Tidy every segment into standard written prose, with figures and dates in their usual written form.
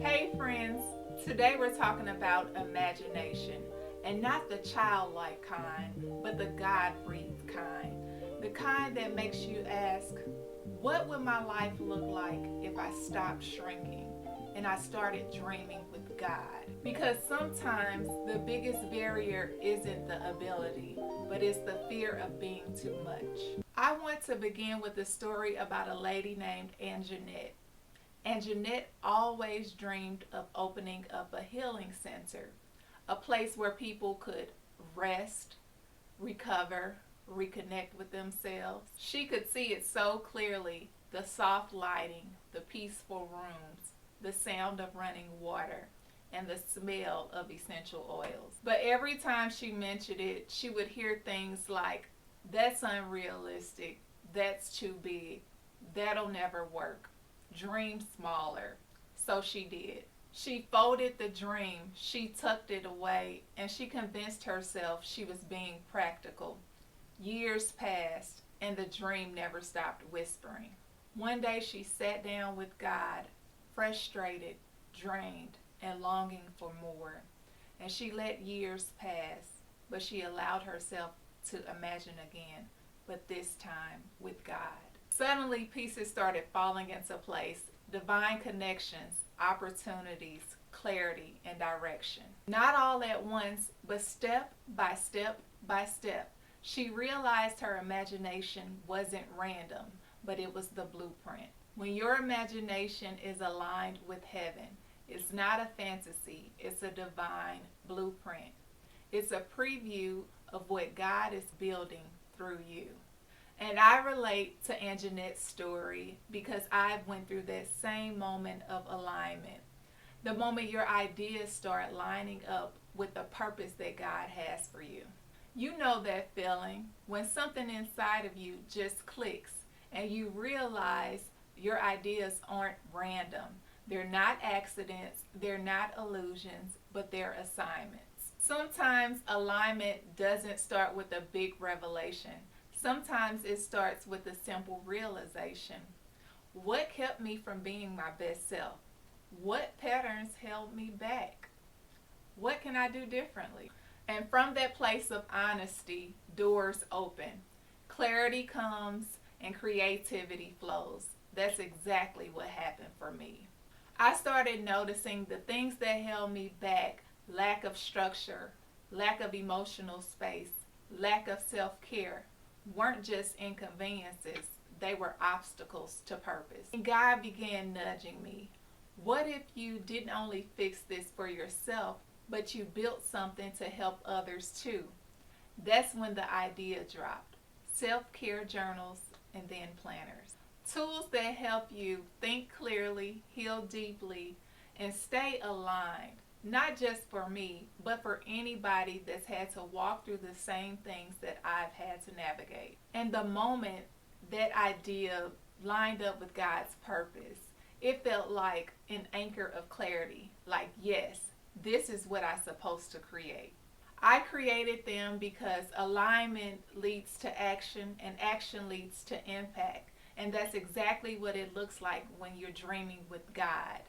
Hey friends, today we're talking about imagination, and not the childlike kind, but the God-breathed kind. The kind that makes you ask, what would my life look like if I stopped shrinking and I started dreaming with God? Because sometimes the biggest barrier isn't the ability, but it's the fear of being too much. I want to begin with a story about a lady named Anjanette. And Jeanette always dreamed of opening up a healing center, a place where people could rest, recover, reconnect with themselves. She could see it so clearly: the soft lighting, the peaceful rooms, the sound of running water, and the smell of essential oils. But every time she mentioned it, she would hear things like, that's unrealistic, that's too big, that'll never work. Dream smaller. So she did. She folded the dream, she tucked it away, and she convinced herself she was being practical. Years passed, and the dream never stopped whispering. One day she sat down with God, frustrated, drained, and longing for more. And she let years pass, but she allowed herself to imagine again, but this time with God. Suddenly, pieces started falling into place: divine connections, opportunities, clarity, and direction. Not all at once, but step by step by step. She realized her imagination wasn't random, but it was the blueprint. When your imagination is aligned with heaven, it's not a fantasy, it's a divine blueprint. It's a preview of what God is building through you. And I relate to Anjanette's story because I went through that same moment of alignment. The moment your ideas start lining up with the purpose that God has for you. You know that feeling when something inside of you just clicks and you realize your ideas aren't random. They're not accidents, they're not illusions, but they're assignments. Sometimes alignment doesn't start with a big revelation. Sometimes it starts with a simple realization. What kept me from being my best self? What patterns held me back? What can I do differently? And from that place of honesty, doors open. Clarity comes and creativity flows. That's exactly what happened for me. I started noticing the things that held me back: lack of structure, lack of emotional space, lack of self care weren't just inconveniences, they were obstacles to purpose. And God began nudging me. What if you didn't only fix this for yourself, but you built something to help others too? That's when the idea dropped. Self-care journals and then planners. Tools that help you think clearly, heal deeply, and stay aligned. Not just for me, but for anybody that's had to walk through the same things that I've had to navigate. And the moment that idea lined up with God's purpose, it felt like an anchor of clarity. Like, yes, this is what I'm supposed to create. I created them because alignment leads to action and action leads to impact. And that's exactly what it looks like when you're dreaming with God.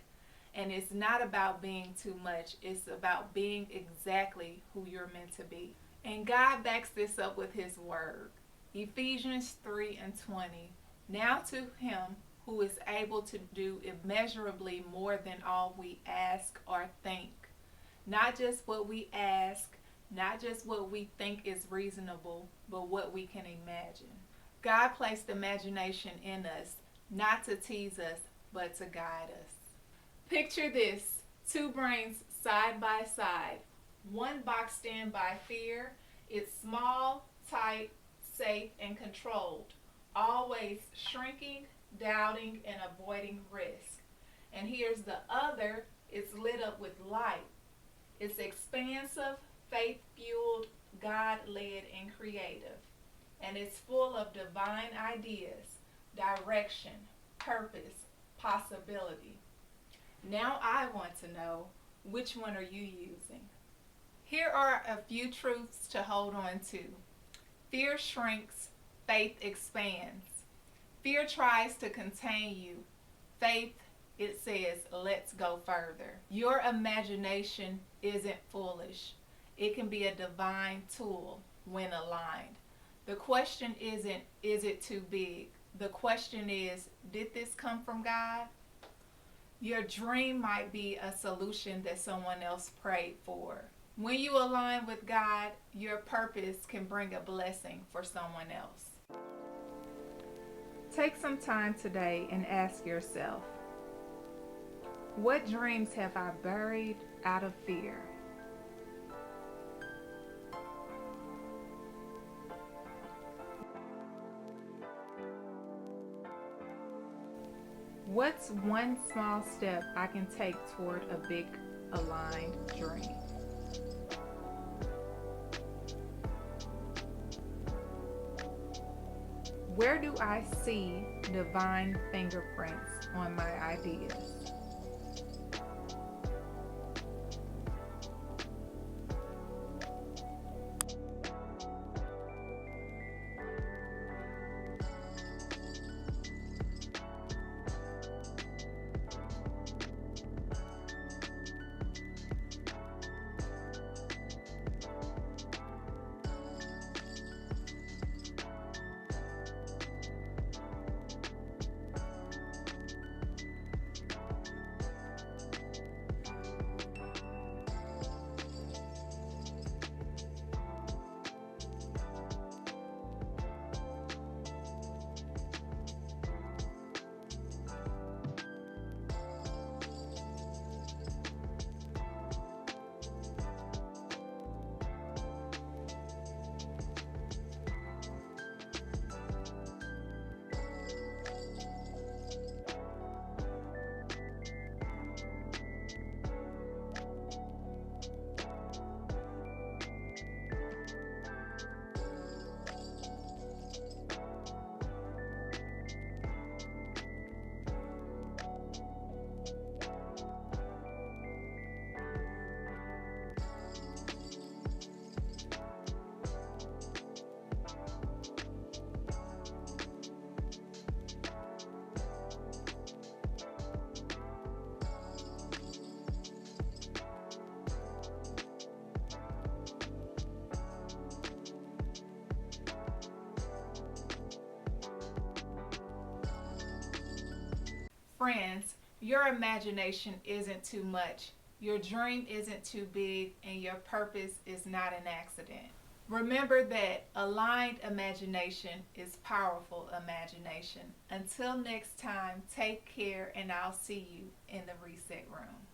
And it's not about being too much, it's about being exactly who you're meant to be. And God backs this up with His Word. Ephesians 3:20. Now to Him who is able to do immeasurably more than all we ask or think. Not just what we ask, not just what we think is reasonable, but what we can imagine. God placed imagination in us, not to tease us, but to guide us. Picture this: two brains side by side, one boxed in by fear. It's small, tight, safe, and controlled, always shrinking, doubting, and avoiding risk. And here's the other: it's lit up with light. It's expansive, faith fueled, God led, and creative. And it's full of divine ideas, direction, purpose, possibility. Now I want to know, which one are you using? Here are a few truths to hold on to. Fear shrinks, faith expands. Fear tries to contain you, faith It says, let's go further. Your imagination isn't foolish. It can be a divine tool when aligned. The question isn't, is it too big? The question is, did this come from God? Your dream might be a solution that someone else prayed for. When you align with God, your purpose can bring a blessing for someone else. Take some time today and ask yourself, what dreams have I buried out of fear? What's one small step I can take toward a big aligned dream? Where do I see divine fingerprints on my ideas? Friends, your imagination isn't too much, your dream isn't too big, and your purpose is not an accident. Remember that aligned imagination is powerful imagination. Until next time, take care, and I'll see you in the reset room.